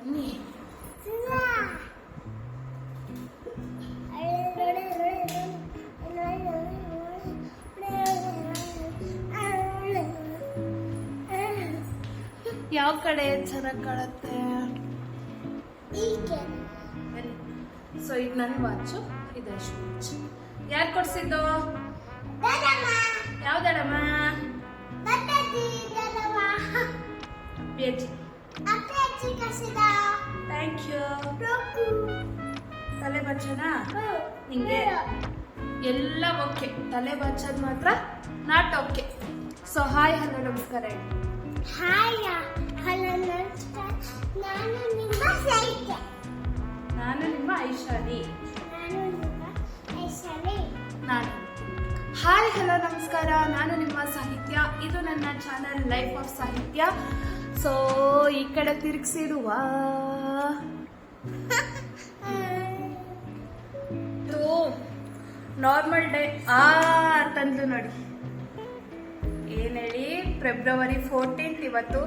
ಬನ್ನಿ. ಯಾವ ಕಡೆ ಚೆನ್ನಾಗಿ ಕಾಣುತ್ತೆ? ಸೊ ಇದು ನನ್ನ ವಾಚು, ಇದು ಅಷ್ಟು ವಾಚ್. ಯಾರು ಕೊಡ್ಸಿದ್ದು? ಯಾವ್ದಡಮ್ಮ? Thank you. ತಲೆ ಬಚ್ಚನಾ ನಿಂಗೆ? ಎಲ್ಲ ಓಕೆ, ತಲೆ ಬಚ್ಚೋದು ಮಾತ್ರ not okay. So hi hello ನಮಸ್ಕಾರ. ಹಾಯ್ ಹಲೋ ನಮಸ್ಕಾರ. ನಾನು ನಿಮ್ಮ ಐಶಾಲಿ. ನಾನು ಹಾಯ್ ಹಲೋ ನಮಸ್ಕಾರ, ನಾನು ನಿಮ್ಮ ಸಾಹಿತ್ಯ. ಇದು ನನ್ನ ಚಾನಲ್ ಲೈಫ್ ಆಫ್ ಸಾಹಿತ್ಯ. ಸೊ ಈ ಕಡೆ ತಿರುಗಿಸಿರುವ ನಾರ್ಮಲ್ ಡೇ ಅಂತಂದ್ಲು ನೋಡಿ. ಏನ್ ಹೇಳಿ, ಫೆಬ್ರವರಿ 14th ಇವತ್ತು.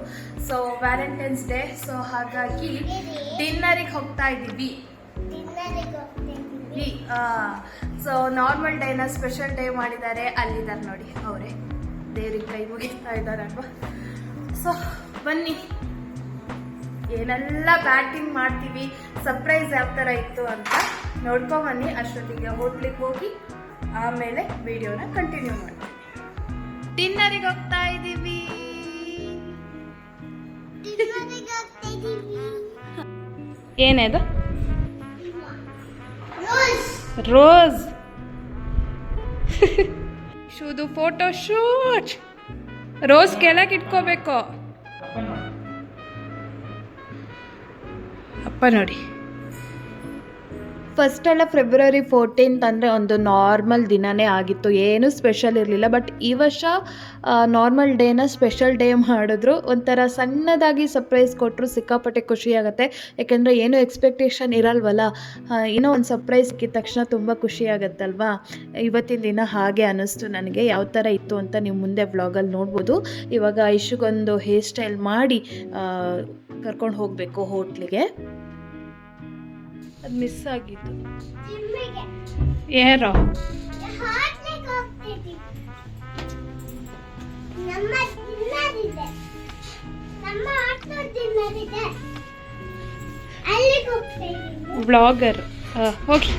So Valentine's day. ಸೊ ಹಾಗಾಗಿ ಡಿನ್ನರಿಗೆ ಹೋಗ್ತಾ ಇದ್ದೀವಿ. ಸೊ ನಾರ್ಮಲ್ ಡೇನ ಸ್ಪೆಷಲ್ ಡೇ ಮಾಡಿದ್ದಾರೆ. ಅಲ್ಲಿದ್ದಾರೆ ನೋಡಿ, ಅವರೇ ದೇವ್ರಿಗೆ ಕೈ ಮುಗಿಸ್ತಾ ಇದ್ದಾರಲ್ವಾ. ಸೊ ಬನ್ನಿ, ಏನೆಲ್ಲ ಬ್ಯಾಟಿಂಗ್ ಮಾಡ್ತೀವಿ, ಸರ್ಪ್ರೈಸ್ ಯಾವ ಥರ ಇತ್ತು ಅಂತ ನೋಡ್ಕೊಂಡ್ ಬನ್ನಿ. ಅಷ್ಟೊತ್ತಿಗೆ ಹೋಟ್ಲಿಗೆ ಹೋಗಿ ಆಮೇಲೆ ವಿಡಿಯೋನ ಕಂಟಿನ್ಯೂ ಮಾಡ್ತೀವಿ. ಡಿನ್ನರಿಗೆ ಹೋಗ್ತಾ ಇದ್ದೀವಿ. ಏನದು? ರೋಸ್. ಶೂದು ಫೋಟೋ ಶೂಟ್. ರೋಸ್ ಕೆಳಗೆ ಇಟ್ಕೋಬೇಕು. ಅಪ್ಪ ನೋಡಿ, ಫಸ್ಟ್ ಎಲ್ಲ ಫೆಬ್ರವರಿ 14th ಅಂದರೆ ಒಂದು ನಾರ್ಮಲ್ ದಿನನೇ ಆಗಿತ್ತು, ಏನು ಸ್ಪೆಷಲ್ ಇರಲಿಲ್ಲ. ಬಟ್ ಈ ವರ್ಷ ನಾರ್ಮಲ್ ಡೇನ ಸ್ಪೆಷಲ್ ಡೇ ಮಾಡಿದ್ರು. ಒಂಥರ ಸಣ್ಣದಾಗಿ ಸರ್ಪ್ರೈಸ್ ಕೊಟ್ಟರು. ಸಿಕ್ಕಾಪಟ್ಟೆ ಖುಷಿಯಾಗುತ್ತೆ, ಯಾಕೆಂದರೆ ಏನೂ ಎಕ್ಸ್ಪೆಕ್ಟೇಷನ್ ಇರಲ್ವಲ್ಲ. ಏನೋ ಒಂದು ಸರ್ಪ್ರೈಸ್ ಸಿಕ್ಕಿದ ತಕ್ಷಣ ತುಂಬ ಖುಷಿಯಾಗತ್ತಲ್ವಾ. ಇವತ್ತಿನ ದಿನ ಹಾಗೆ ಅನ್ನಿಸ್ತು ನನಗೆ. ಯಾವ ಥರ ಇತ್ತು ಅಂತ ನೀವು ಮುಂದೆ ವ್ಲಾಗಲ್ಲಿ ನೋಡ್ಬೋದು. ಇವಾಗ ಐಶುಗೊಂದು ಹೇರ್ ಸ್ಟೈಲ್ ಮಾಡಿ ಕರ್ಕೊಂಡು ಹೋಗಬೇಕು ಹೋಟ್ಲಿಗೆ. ಅದು ಮಿಸ್ ಆಗಿತ್ತು. ಯಾರೋ ಬ್ಲಾಗರ್. ಹೋಗಿ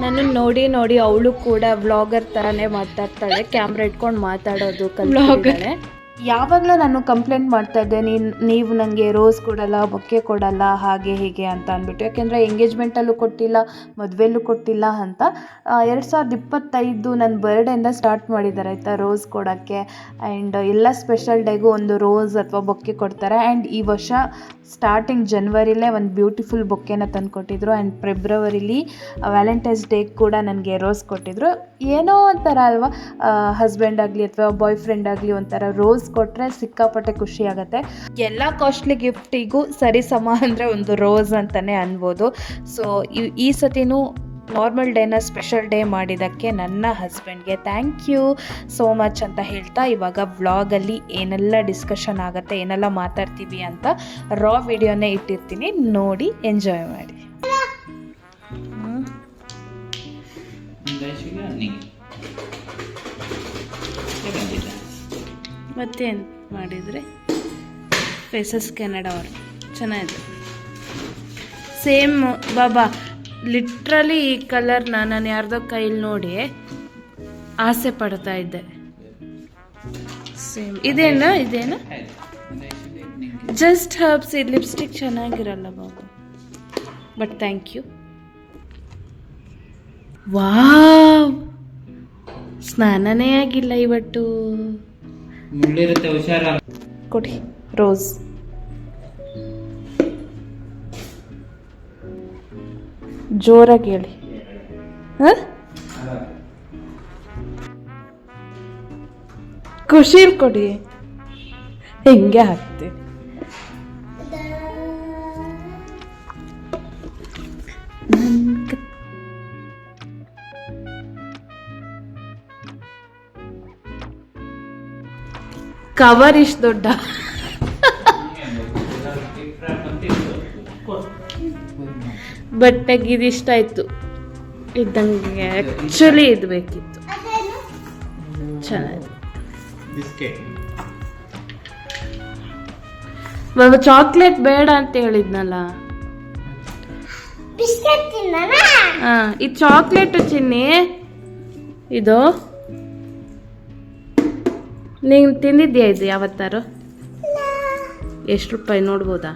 ನನ್ನ ನೋಡಿ ಅವಳು ಕೂಡ ವ್ಲಾಗರ್ ಥರನೇ ಮಾತಾಡ್ತಾಳೆ. ಕ್ಯಾಮ್ರಾ ಇಟ್ಕೊಂಡು ಮಾತಾಡೋದು ಕಲಿತಾಳೆ. ಯಾವಾಗಲೂ ನಾನು ಕಂಪ್ಲೇಂಟ್ ಮಾಡ್ತಾ ಇದ್ದೆ, ನೀವು ನನಗೆ ರೋಸ್ ಕೊಡಲ್ಲ, ಬೊಕ್ಕೆ ಕೊಡಲ್ಲ, ಹಾಗೆ ಹೀಗೆ ಅಂತ ಅಂದ್ಬಿಟ್ಟು. ಯಾಕೆಂದರೆ ಎಂಗೇಜ್ಮೆಂಟಲ್ಲೂ ಕೊಟ್ಟಿಲ್ಲ, ಮದುವೆಲ್ಲೂ ಕೊಟ್ಟಿಲ್ಲ ಅಂತ. 2025 ನನ್ನ ಬರ್ಡೇಯಿಂದ ಸ್ಟಾರ್ಟ್ ಮಾಡಿದ್ದಾರೆ ಆಯಿತಾ ರೋಸ್ ಕೊಡೋಕ್ಕೆ. ಆ್ಯಂಡ್ ಎಲ್ಲ ಸ್ಪೆಷಲ್ ಡೇಗೂ ಒಂದು ರೋಸ್ ಅಥವಾ ಬೊಕ್ಕೆ ಕೊಡ್ತಾರೆ. ಆ್ಯಂಡ್ ಈ ವರ್ಷ ಸ್ಟಾರ್ಟಿಂಗ್ ಜನವರಿಲೇ ಒಂದು ಬ್ಯೂಟಿಫುಲ್ ಬೊಕ್ಕೆನ ತಂದು ಕೊಟ್ಟಿದ್ರು. ಆ್ಯಂಡ್ ಫೆಬ್ರವರಿಲಿ ವ್ಯಾಲೆಂಟೈನ್ಸ್ ಡೇ ಕೂಡ ನನಗೆ ರೋಸ್ ಕೊಟ್ಟಿದ್ರು. ಏನೋ ಒಂಥರ ಅಲ್ವಾ, ಹಸ್ಬೆಂಡ್ ಆಗಲಿ ಅಥವಾ ಬಾಯ್ ಫ್ರೆಂಡ್ ಆಗಲಿ ಒಂಥರ ರೋಸ್ ಕೊಟ್ಟರೆ ಸಿಕ್ಕಾಪಟ್ಟೆ ಖುಷಿ ಆಗುತ್ತೆ. ಎಲ್ಲ ಕಾಸ್ಟ್ಲಿ ಗಿಫ್ಟಿಗೂ ಸರಿಸಮ ಅಂದರೆ ಒಂದು ರೋಸ್ ಅಂತಲೇ ಅನ್ಬೋದು. ಸೊ ಈ ಸತಿನೂ ನಾರ್ಮಲ್ ಡೇನ ಸ್ಪೆಷಲ್ ಡೇ ಮಾಡಿದ್ದಕ್ಕೆ ನನ್ನ ಹಸ್ಬೆಂಡ್ಗೆ ಥ್ಯಾಂಕ್ ಯು ಸೋ ಮಚ್ ಅಂತ ಹೇಳ್ತಾ, ಇವಾಗ ವ್ಲಾಗಲ್ಲಿ ಏನೆಲ್ಲ ಡಿಸ್ಕಷನ್ ಆಗುತ್ತೆ, ಏನೆಲ್ಲ ಮಾತಾಡ್ತೀವಿ ಅಂತ ರಾ ವಿಡಿಯೋನೇ ಇಟ್ಟಿರ್ತೀನಿ, ನೋಡಿ ಎಂಜಾಯ್ ಮಾಡಿ. ಮತ್ತೇನು ಮಾಡಿದರೆ ಫೇಸಸ್ ಕೆನಡಾ ಅವರು ಚೆನ್ನಾಗಿದೆ. ಸೇಮ್ ಬಾಬಾ, ಲಿಟ್ರಲಿ ಈ ಕಲರ್ನ ನಾನು ಯಾರ್ದೋ ಕೈಲಿ ನೋಡಿ ಆಸೆ ಪಡ್ತಾ ಇದ್ದೆ. ಸೇಮ್ ಇದೇನು ಜಸ್ಟ್ ಹರ್ಬ್ಸ್. ಇದು ಲಿಪ್ಸ್ಟಿಕ್ ಚೆನ್ನಾಗಿರಲ್ಲ ಬಾಬು, ಬಟ್ ಥ್ಯಾಂಕ್ ಯು. ವಾವ್, ಸ್ನಾನನೇ ಆಗಿಲ್ಲ ಇವತ್ತು. ಕೊಡಿ ರೋಸ್. ಜೋರಾಗಿ ಹೇಳಿ. ಖುಷಿಲ್ ಕೊಡಿ, ಹಿಂಗೆ ಹಾಕ್ತೀನಿ. ಕವರ್ ಇಷ್ಟು ದೊಡ್ಡ. ಬಟ್ಟೆಗೆ ಇದಿಷ್ಟ ಆಯ್ತು ಇದ್ದಂಗೆ. ಆಕ್ಚುಲಿ ಇದು ಬೇಕಿತ್ತು. ಚೆನ್ನಾಗಿ ಬಾಬಾ ಚಾಕ್ಲೇಟ್ ಬೇಡ ಅಂತ ಹೇಳಿದ್ನಲ್ಲ. ಇದು ಚಾಕ್ಲೇಟ್ ಚಿನ್ನಿ. ಇದು ನೀನು ತಿಂದಿದ್ಯಾ ಇದು ಯಾವತ್ತಾರು? ಎಷ್ಟು ರೂಪಾಯಿ ನೋಡ್ಬೋದಾ?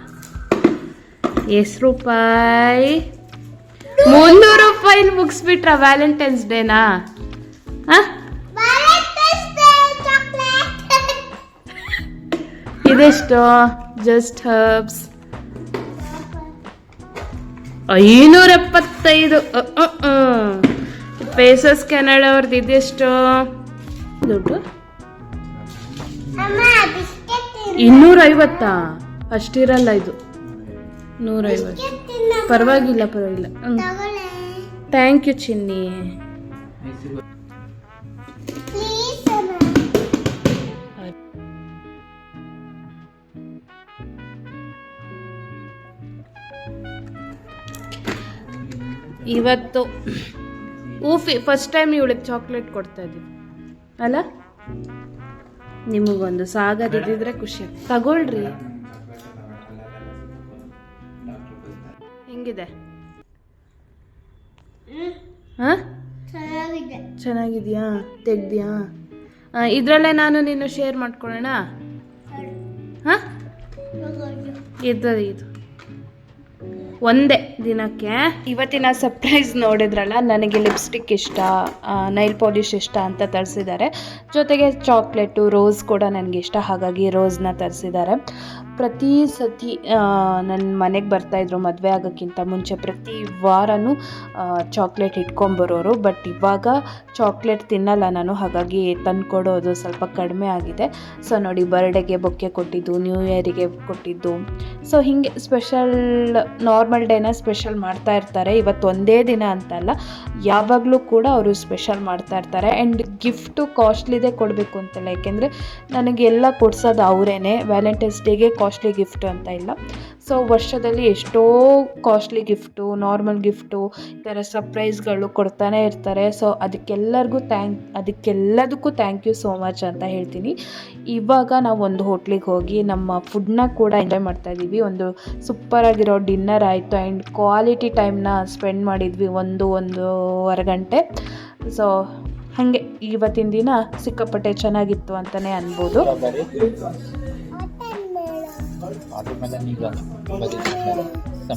ಎಷ್ಟು ರೂಪಾಯಿ? 300 ರೂಪಾಯಿಲಿ ಮುಗಿಸ್ಬಿಟ್ರ ವ್ಯಾಲೆಂಟೈನ್ಸ್ ಡೇನಾ? ಇದೆಷ್ಟು? ಜಸ್ಟ್ ಹರ್ಬ್ಸ್ 575 ಪೇಸಸ್ ಕೆನಡಾ ಅವ್ರದ್ದು. ಇದೆಷ್ಟು ದುಡ್ಡು? 250. ಅಷ್ಟಿರಲ್ಲ ಇದು, 150. ಪರವಾಗಿಲ್ಲ. ಥ್ಯಾಂಕ್ ಯು ಚಿನ್ನಿ. ಇವತ್ತು ಫಸ್ಟ್ ಟೈಮ್ ಇವಳಿಗೆ ಚಾಕ್ಲೇಟ್ ಕೊಡ್ತಾ ಇದ್ದೀವಿ ಅಲ್ಲ? ನಿಮಗೊಂದು ಸಾಗದಿದ್ರೆ ಖುಷಿ. ತಗೊಳ್ರಿ. ಹೆಂಗಿದೆ? ಚೆನ್ನಾಗಿದ್ಯಾ? ತೆಗ್ದ್ಯಾ? ಇದ್ರಲ್ಲೇ ನಾನು ನೀನು ಶೇರ್ ಮಾಡ್ಕೊಳ್ಳೋಣ. ಇದು ಒಂದೇ ದಿನಕ್ಕೆ. ಇವತ್ತಿನ ಸರ್ಪ್ರೈಸ್ ನೋಡಿದ್ರಲ್ಲ, ನನಗೆ ಲಿಪ್ಸ್ಟಿಕ್ ಇಷ್ಟ, ನೈಲ್ ಪಾಲಿಶ್ ಇಷ್ಟ ಅಂತ ತರಿಸಿದ್ದಾರೆ. ಜೊತೆಗೆ ಚಾಕ್ಲೇಟು, ರೋಸ್ ಕೂಡ ನನಗೆ ಇಷ್ಟ, ಹಾಗಾಗಿ ರೋಸ್ನ ತರಿಸಿದ್ದಾರೆ. ಪ್ರತಿ ಸತಿ ನನ್ನ ಮನೆಗೆ ಬರ್ತಾಯಿದ್ರು ಮದುವೆ ಆಗೋಕ್ಕಿಂತ ಮುಂಚೆ. ಪ್ರತಿ ವಾರನೂ ಚಾಕ್ಲೇಟ್ ಇಟ್ಕೊಂಬರೋರು. ಬಟ್ ಇವಾಗ ಚಾಕ್ಲೇಟ್ ತಿನ್ನಲ್ಲ ನಾನು, ಹಾಗಾಗಿ ತಂದುಕೊಡೋದು ಸ್ವಲ್ಪ ಕಡಿಮೆ ಆಗಿದೆ. ಸೊ ನೋಡಿ, ಬರ್ಡೇಗೆ ಬೊಕ್ಕೆ ಕೊಟ್ಟಿದ್ದು, ನ್ಯೂ ಇಯರಿಗೆ ಕೊಟ್ಟಿದ್ದು. ಸೊ ಹೀಗೆ ಸ್ಪೆಷಲ್, ನಾರ್ಮಲ್ ಡೇನ ಸ್ಪೆಷಲ್ ಮಾಡ್ತಾ ಇರ್ತಾರೆ. ಇವತ್ತು ಒಂದೇ ದಿನ ಅಂತಲ್ಲ, ಯಾವಾಗಲೂ ಕೂಡ ಅವರು ಸ್ಪೆಷಲ್ ಮಾಡ್ತಾ ಇರ್ತಾರೆ. ಆ್ಯಂಡ್ ಗಿಫ್ಟು ಕಾಸ್ಟ್ಲಿದೇ ಕೊಡಬೇಕು ಅಂತಲ್ಲ, ಯಾಕೆಂದರೆ ನನಗೆಲ್ಲ ಕೊಡ್ಸೋದು ಅವರೇನೆ. ವ್ಯಾಲೆಂಟೈನ್ಸ್ ಡೇಗೆ ಕಾಸ್ಟ್ಲಿ ಗಿಫ್ಟು ಅಂತ ಇಲ್ಲ. ಸೊ ವರ್ಷದಲ್ಲಿ ಎಷ್ಟೋ ಕಾಸ್ಟ್ಲಿ ಗಿಫ್ಟು, ನಾರ್ಮಲ್ ಗಿಫ್ಟು, ಈ ಥರ ಸರ್ಪ್ರೈಸ್ಗಳು ಕೊಡ್ತಾನೆ ಇರ್ತಾರೆ. ಸೊ ಅದಕ್ಕೆಲ್ಲದಕ್ಕೂ ಥ್ಯಾಂಕ್ ಯು ಸೋ ಮಚ್ ಅಂತ ಹೇಳ್ತೀನಿ. ಇವಾಗ ನಾವು ಒಂದು ಹೋಟ್ಲಿಗೆ ಹೋಗಿ ನಮ್ಮ ಫುಡ್ನ ಕೂಡ ಎಂಜಾಯ್ ಮಾಡ್ತಾ ಇದ್ದೀವಿ. ಒಂದು ಸೂಪರಾಗಿರೋ ಡಿನ್ನರ್ ಆಯಿತು ಆ್ಯಂಡ್ ಕ್ವಾಲಿಟಿ ಟೈಮ್ನ ಸ್ಪೆಂಡ್ ಮಾಡಿದ್ವಿ 1-1.5 ಗಂಟೆ. ಸೊ ಹಾಗೆ ಇವತ್ತಿನ ದಿನ ಸಿಕ್ಕಾಪಟ್ಟೆ ಚೆನ್ನಾಗಿತ್ತು ಅಂತಲೇ ಅನ್ಬೋದು.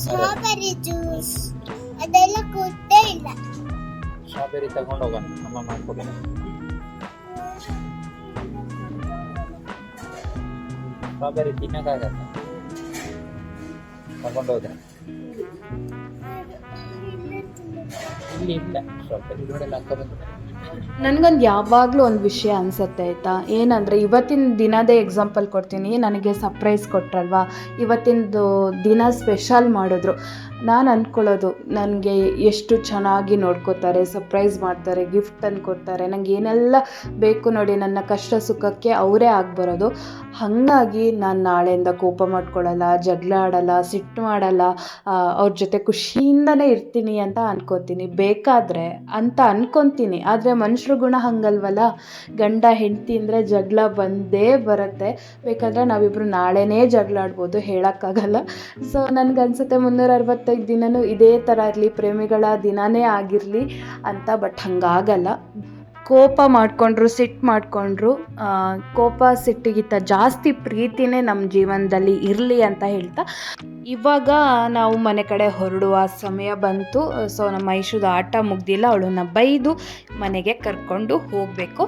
ಸ್ಟ್ರಾಬೆರಿ ಜ್ಯೂಸ್ ಅದೆಲ್ಲ ಕೊಟ್ಟೇ ಇಲ್ಲ. ಸ್ಟ್ರಾಬೆರಿ ತಗೊಂಡು ಹೋಗೋಣ, ಅಮ್ಮ ಮಾಡ್ಕೊಡಿ. ಸ್ಟ್ರಾಬೆರಿ ತಿನ್ನಕ್ಕಾಗತ್ತ, ತಗೊಂಡು ಹೋದ್ರೆ ಇಲ್ಲಿ ಇಲ್ಲ. ಸ್ಟ್ರಾಬೆರಿ ರೋಡೆಲ್ಲ ಹಾಕೋಬೇಕು. ನನಗೊಂದು ಯಾವಾಗಲೂ ಒಂದು ವಿಷಯ ಅನಿಸುತ್ತೆ ಆಯಿತಾ, ಏನಂದರೆ ಇವತ್ತಿನ ದಿನದೇ ಎಕ್ಸಾಂಪಲ್ ಕೊಡ್ತೀನಿ. ನನಗೆ ಸರ್ಪ್ರೈಸ್ ಕೊಟ್ರಲ್ವಾ, ಇವತ್ತಿನದು ದಿನ ಸ್ಪೆಷಲ್ ಮಾಡಿದ್ರು. ನಾನು ಅಂದ್ಕೊಳ್ಳೋದು, ನನಗೆ ಎಷ್ಟು ಚೆನ್ನಾಗಿ ನೋಡ್ಕೋತಾರೆ, ಸರ್ಪ್ರೈಸ್ ಮಾಡ್ತಾರೆ, ಗಿಫ್ಟ್ ತಂದು ಕೊಡ್ತಾರೆ, ನನಗೆ ಏನೆಲ್ಲ ಬೇಕು ನೋಡಿ, ನನ್ನ ಕಷ್ಟ ಸುಖಕ್ಕೆ ಅವರೇ ಆಗಿಬರೋದು. ಹಾಗಾಗಿ ನಾನು ನಾಳೆಯಿಂದ ಕೋಪ ಮಾಡ್ಕೊಳ್ಳಲ್ಲ, ಜಗಳ ಆಡಲ್ಲ, ಸಿಟ್ಟು ಮಾಡಲ್ಲ, ಅವ್ರ ಜೊತೆ ಖುಷಿಯಿಂದನೇ ಇರ್ತೀನಿ ಅಂತ ಅನ್ಕೋತೀನಿ. ಬೇಕಾದರೆ ಅಂತ ಅನ್ಕೊತೀನಿ. ಆದರೆ ಮನುಷ್ಯರ ಗುಣ ಹಂಗಲ್ವಲ್ಲ, ಗಂಡ ಹೆಂಡತಿ ಅಂದರೆ ಜಗಳ ಬಂದೇ ಬರುತ್ತೆ. ಬೇಕಾದರೆ ನಾವಿಬ್ಬರು ನಾಳೆನೇ ಜಗಳ ಆಡ್ಬೋದು, ಹೇಳೋಕ್ಕಾಗಲ್ಲ. ಸೊ ನನಗನ್ಸುತ್ತೆ 365 ದಿನವೂ ಇದೇ ಥರ ಇರಲಿ, ಪ್ರೇಮಿಗಳ ದಿನವೇ ಆಗಿರಲಿ ಅಂತ. ಬಟ್ ಹಂಗಾಗಲ್ಲ. ಕೋಪ ಮಾಡಿಕೊಂಡ್ರು, ಸಿಟ್ಟು ಮಾಡಿಕೊಂಡ್ರು, ಕೋಪ ಸಿಟ್ಟಿಗಿಂತ ಜಾಸ್ತಿ ಪ್ರೀತಿನೇ ನಮ್ಮ ಜೀವನದಲ್ಲಿ ಇರಲಿ ಅಂತ ಹೇಳ್ತಾ, ಇವಾಗ ನಾವು ಮನೆ ಕಡೆ ಹೊರಡುವ ಸಮಯ ಬಂತು. ಸೊ ನಮ್ಮ ಐಶುದ ಆಟ ಮುಗ್ದಿಲ್ಲ, ಅವಳನ್ನ ಬೈದು ಮನೆಗೆ ಕರ್ಕೊಂಡು ಹೋಗಬೇಕು.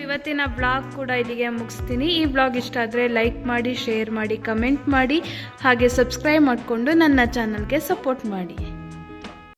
ಇವತ್ತಿನ ಬ್ಲಾಗ್ ಕೂಡ ಇಲ್ಲಿಗೆ ಮುಗಿಸ್ತೀನಿ. ಈ ಬ್ಲಾಗ್ ಇಷ್ಟ ಆದರೆ ಲೈಕ್ ಮಾಡಿ, ಶೇರ್ ಮಾಡಿ, ಕಮೆಂಟ್ ಮಾಡಿ, ಹಾಗೆ ಸಬ್ಸ್ಕ್ರೈಬ್ ಮಾಡಿಕೊಂಡು ನನ್ನ ಚಾನಲ್ಗೆ ಸಪೋರ್ಟ್ ಮಾಡಿ.